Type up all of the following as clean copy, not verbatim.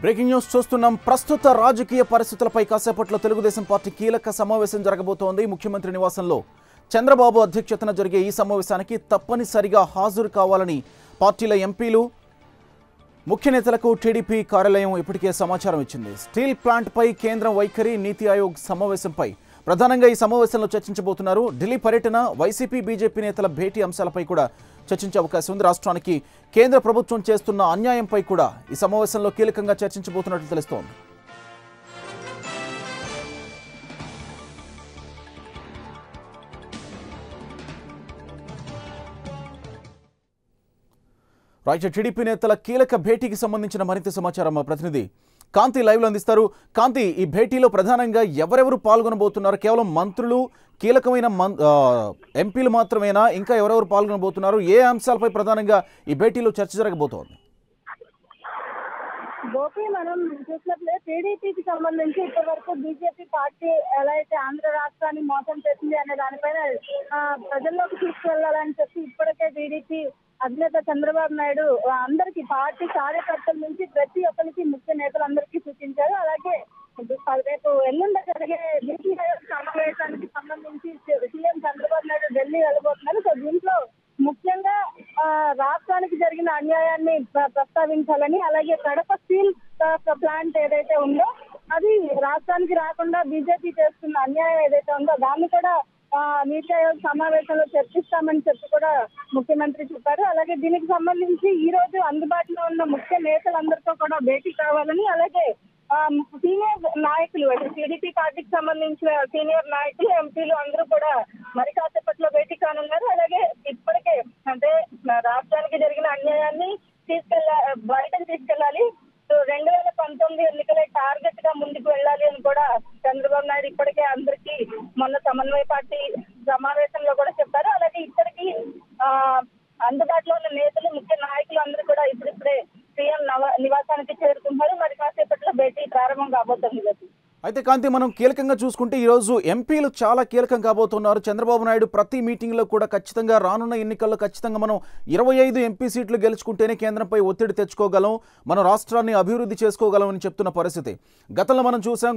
Breaking news చూస్తున్నాం. ప్రస్తుత రాజకీయ పరిస్థితులపై కాసేపట్లో తెలుగుదేశం పార్టీ కీలక సమావేశం జరగబోతోంది. ముఖ్యమంత్రి నివాసంలో చంద్రబాబు అధ్యక్షతన జరిగే ఈ సమావేశానికి తప్పనిసరిగా హాజరు కావాలని పార్టీల ఎంపీలు ముఖ్య నేతలకు టీడీపీ కార్యాలయం ఇప్పటికే సమాచారం ఇచ్చింది. స్టీల్ ప్లాంట్పై కేంద్రం వైఖరి, నీతి ఆయోగ్ సమావేశంపై ప్రధానంగా ఈ సమావేశంలో చర్చించబోతున్నారు. ఢిల్లీ పర్యటన, వైసీపీ బీజేపీ నేతల భేటీ అంశాలపై కూడా చర్చించే అవకాశం ఉంది. రాష్ట్రానికి కేంద్ర ప్రభుత్వం చేస్తున్న అన్యాయంపై కూడా ఈ సమావేశంలో కీలకంగా చర్చించబోతున్నట్లు తెలుస్తోంది. రాజ్య టీడీపీ నేతల కీలక భేటీకి సంబంధించిన మరింత సమాచారం మా ప్రతినిధి కాంతి లైవ్లో అందిస్తారు. కాంతి, ఈ భేటీలో ప్రధానంగా ఎవరెవరు పాల్గొనబోతున్నారు? కేవలం మంత్రులు, కీలకమైన ఎంపీలు మాత్రమేనా? ఇంకా ఎవరెవరు పాల్గొనబోతున్నారు? ఏ అంశాలపై ప్రధానంగా ఈ భేటీలో చర్చ జరగబోతోంది? గోపి, మనం చూసినట్లే టీడీపీకి సంబంధించి ఇప్పటి వరకు బీజేపీ పార్టీ ఎలా అయితే ఆంధ్ర రాష్ట్రాన్ని మోసం చేసింది అనే దానిపైన ప్రజల్లోకి తీసుకెళ్లాలని చెప్పి ఇప్పటికే టీడీపీ అధినేత చంద్రబాబు నాయుడు అందరికి, పార్టీ కార్యకర్తల నుంచి ప్రతి ఒక్కరికి, ముఖ్య నేతలందరికీ సూచించారు. అలాగే రేపు ఎల్లుండ జరిగే నీతి ఆయోగ్ సమావేశానికి సంబంధించి సీఎం చంద్రబాబు నాయుడు ఢిల్లీ వెళ్ళబోతున్నారు. సో దీంట్లో ముఖ్యంగా రాష్ట్రానికి జరిగిన అన్యాయాన్ని ప్రస్తావించాలని, అలాగే కడప స్టీల్ ప్లాంట్ ఏదైతే ఉందో అది రాష్ట్రానికి రాకుండా బీజేపీ చేస్తున్న అన్యాయం ఏదైతే ఉందో దాన్ని కూడా నీతి ఆయోగ్ సమావేశంలో చర్చిస్తామని చెప్పి కూడా ముఖ్యమంత్రి చెప్పారు. అలాగే దీనికి సంబంధించి ఈ రోజు అందుబాటులో ఉన్న ముఖ్య నేతలందరితో కూడా భేటీ కావాలని, అలాగే సీనియర్ నాయకులు, టీడీపీ పార్టీకి సంబంధించిన సీనియర్ నాయకులు, ఎంపీలు అందరూ కూడా మరి కాసేపట్లో భేటీ కానున్నారు. అలాగే ఇప్పటికే అంటే రాష్ట్రానికి జరిగిన అన్యాయాన్ని బయటకు తీసుకెళ్లాలి, 2019 ఎన్నికలే టార్గెట్ గా ముందుకు వెళ్ళాలి అని కూడా చంద్రబాబు నాయుడు ఇప్పటికే అందరికీ మొన్న సమన్వయ పార్టీ సమావేశంలో కూడా చెప్పారు. అలాగే ఇప్పటికీ అందుబాటులో ఉన్న నేతలు, ముఖ్య నాయకులు అందరూ కూడా ఇప్పుడిప్పుడే సీఎం నివాసానికి చేరుకుంటారు. మరి కాసేపట్లో భేటీ ప్రారంభం కాబోతుంది. అయితే కాంతి, మనం కీలకంగా చూసుకుంటే ఈరోజు ఎంపీలు చాలా కీలకం కాబోతున్నారు. చంద్రబాబు నాయుడు ప్రతి మీటింగ్లో కూడా ఖచ్చితంగా రానున్న ఎన్నికల్లో ఖచ్చితంగా మనం 25 ఎంపీ సీట్లు గెలుచుకుంటేనే కేంద్రంపై ఒత్తిడి తెచ్చుకోగలం, మన రాష్ట్రాన్ని అభివృద్ధి చేసుకోగలం అని చెప్తున్న పరిస్థితి గతంలో మనం చూసాం.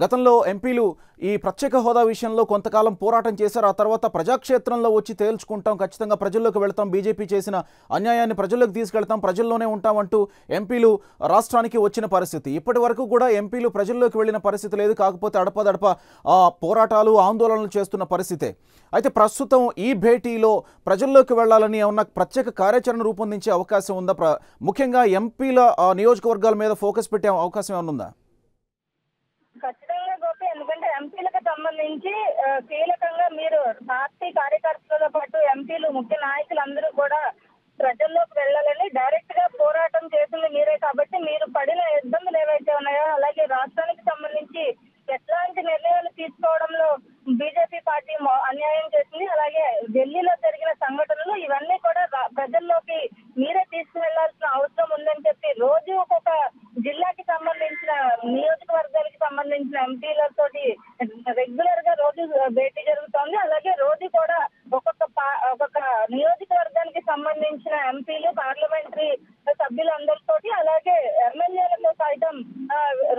గతంలో ఎంపీలు ఈ ప్రత్యేక హోదా విషయంలో కొంతకాలం పోరాటం చేశారు. ఆ తర్వాత ప్రజాక్షేత్రంలో వచ్చి తేల్చుకుంటాం, ఖచ్చితంగా ప్రజల్లోకి వెళ్తాం, బీజేపీ చేసిన అన్యాయాన్ని ప్రజల్లోకి తీసుకెళ్తాం, ప్రజల్లోనే ఉంటామంటూ ఎంపీలు రాష్ట్రానికి వచ్చిన పరిస్థితి. ఇప్పటి వరకు కూడా ఎంపీలు ప్రజల్లోకి వెళ్ళిన పరిస్థితి లేదు. కాకపోతే అడపదడప పోరాటాలు, ఆందోళనలు చేస్తున్న పరిస్థితే. అయితే ప్రస్తుతం ఈ భేటీలో ప్రజల్లోకి వెళ్లాలని ఏమన్నా ప్రత్యేక కార్యాచరణ రూపొందించే అవకాశం ఉందా? ముఖ్యంగా ఎంపీల నియోజకవర్గాల మీద ఫోకస్ పెట్టే అవకాశం ఏమైనా ఉందా? ఖచ్చితంగా గోపి, ఎందుకంటే ఎంపీలకు సంబంధించి కీలకంగా మీరు పార్టీ కార్యకర్తలతో పాటు ఎంపీలు, ముఖ్య నాయకులు అందరూ కూడా ప్రజల్లోకి వెళ్ళాలని, డైరెక్ట్ గా పోరాటం చేసింది మీరే కాబట్టి మీరు పడిన ఇబ్బందులు ఏవైతే ఉన్నాయో, అలాగే రాష్ట్రానికి సంబంధించి ఎట్లాంటి నిర్ణయాలు తీసుకోవడంలో బీజేపీ పార్టీ అన్యాయం చేసింది, అలాగే ఢిల్లీలో జరిగిన సంఘటనలు, ఇవన్నీ కూడా ప్రజల్లోకి మీరే తీసుకువెళ్లాల్సిన అవసరం ఉందని చెప్పి రోజు ఒక్కొక్క జిల్లాకి సంబంధించిన, నియోజకవర్గానికి సంబంధించిన ఎంపీలతోటి రెగ్యులర్ గా రోజు భేటీ జరుగుతోంది. అలాగే రోజు కూడా ఒక్కొక్క నియోజకవర్గానికి సంబంధించిన ఎంపీలు, పార్లమెంటరీ సభ్యులందరితో, అలాగే ఎమ్మెల్యేలతో సైతం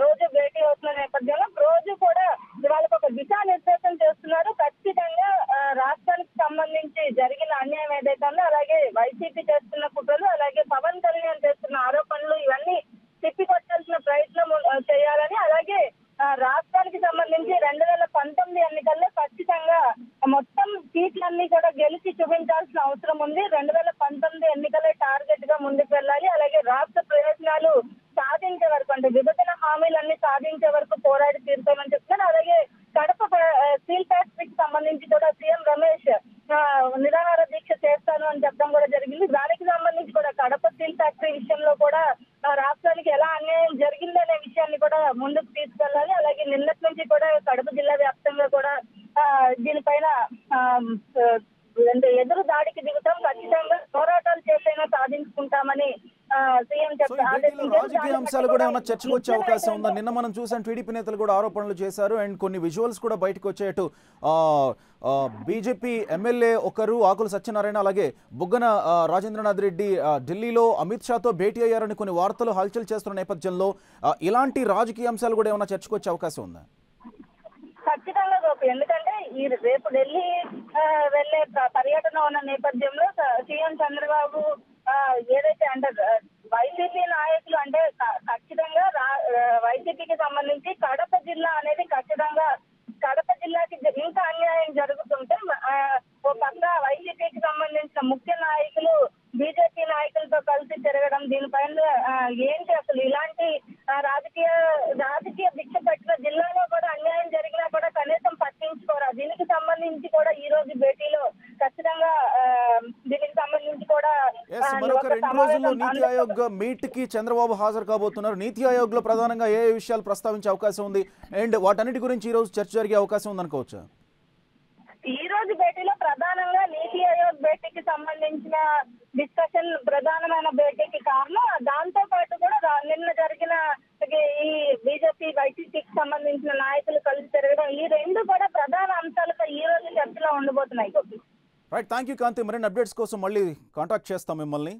రోజు భేటీ అవుతున్న నేపథ్యంలో రోజు కూడా వాళ్ళకు ఒక దిశానిర్దేశం చేస్తున్నారు. ఖచ్చితంగా రాష్ట్రానికి సంబంధించి జరిగిన అన్యాయం ఏదైతే ఉందో, అలాగే వైసీపీ చేస్తున్న కుట్రలు, అలాగే పవన్ కళ్యాణ్ చేస్తున్న ఆరోపణలు, ఇవన్నీ తిప్పికొట్టాల్సిన ప్రయత్నం చేయాలని, అలాగే రాష్ట్రానికి సంబంధించి 2019 ఎన్నికల్లో ఖచ్చితంగా మొత్తం సీట్లన్నీ కూడా గెలిచి చూపించాల్సిన అవసరం ఉంది. 2019 ఎన్నికలే టార్గెట్ గా ముందుకు వెళ్ళాలి. అలాగే రాష్ట్ర ప్రయోజనాలు సాధించే వరకు, అంటే విభజన హామీలన్నీ సాధించే వరకు పోరాడి తీరుతామని చెప్తున్నారు. అలాగే కడప స్టీల్ ఫ్యాక్టరీకి సంబంధించి కూడా సీఎం రమేష్ నిరాహార దీక్ష చేస్తాను అని చెప్పడం కూడా జరిగింది. దానికి సంబంధించి కూడా కడప స్టీల్ ఫ్యాక్టరీ విషయంలో కూడా రాష్ట్రానికి ఎలా అన్యాయం జరిగిందనే విషయాన్ని కూడా ముందుకు తీసుకెళ్లాలి. అలాగే నిన్నటి నుంచి కూడా కడప జిల్లా వ్యాప్తంగా కూడా దీనిపైన ఎదురు దాడికి దిగుతాం, ఖచ్చితంగా పోరాటాలు చేసైనా సాధించుకుంటామని సీఎం సో ఈ భేటీలో రాజకీయ అంశాలు కూడా ఏమైనా చర్చకు వచ్చే అవకాశం ఉందా? నిన్న మనం చూసాం టీడీపీ నేతలు కూడా ఆరోపణలు చేశారు అండ్ కొన్ని విజువల్స్ కూడా బయటకు వచ్చేటు బీజేపీ ఎమ్మెల్యే ఒకరు ఆకుల సత్యనారాయణ అలాగే బుగ్గన రాజేంద్రనాథ్ రెడ్డి ఢిల్లీలో అమిత్ షాతో భేటీ అయ్యారని కొన్ని వార్తలు హల్చల్ చేస్తున్న నేపథ్యంలో ఇలాంటి రాజకీయ అంశాలు కూడా ఏమైనా చర్చకు వచ్చే అవకాశం ఉందా? ఖచ్చితంగా గోపి, ఎందుకంటే ఈ రేపు ఢిల్లీ వెళ్లే పర్యటన ఉన్న నేపథ్యంలో సీఎం చంద్రబాబు ఏదైతే అంటే వైసీపీ నాయకులు అంటే ఖచ్చితంగా వైసీపీకి సంబంధించి కడప జిల్లా అనేది ఖచ్చితంగా కడప జిల్లాకి ఇంకా అన్యాయం జరుగుతుంటే ఓ పక్క వైసీపీకి సంబంధించిన ముఖ్య నాయకులు బీజేపీ నాయకులతో కలిసి తిరగడం, దీనిపైన ఏంటి అసలు ఇలాంటి రాజకీయ భిక్ష పెట్టిన జిల్లాలో కూడా అన్యాయం జరిగినా కూడా కనీసం పట్టించుకోరా. దీనికి సంబంధించి కూడా ఈ రోజు భేటీలో ఖచ్చితంగా దీనికి సంబంధించి కూడా మరొక 2 రోజుల్లో నీతి ఆయోగ్ మీట్ కి చంద్రబాబు హాజరు కాబోతున్నారు. నీతి ఆయోగ్ లో ప్రధానంగా ఏ విషయాలు ప్రస్తావించే అవకాశం ఉంది అండ్ వాటన్నిటి గురించి ఈ రోజు చర్చ జరిగే అవకాశం ఉందనుకోవచ్చా? ఈ రోజు భేటీలో ప్రధానంగా నీతి ఆయోగ్ భేటీకి సంబంధించిన డిస్కషన్ ప్రధానమైన భేటీకి కారణం. దాంతో పాటు కూడా నిన్న జరిగిన ఈ బీజేపీ వైసీపీకి సంబంధించిన నాయకులు కలిసి తిరగడం, ఈ రెండు కూడా ప్రధాన అంశాలుగా ఈ రోజు చర్చలో ఉండబోతున్నాయి. రైట్, థ్యాంక్ యూ కాంతి. మరిన్ని అప్డేట్స్ కోసం మళ్ళీ కాంటాక్ట్ చేస్తాం మిమ్మల్ని.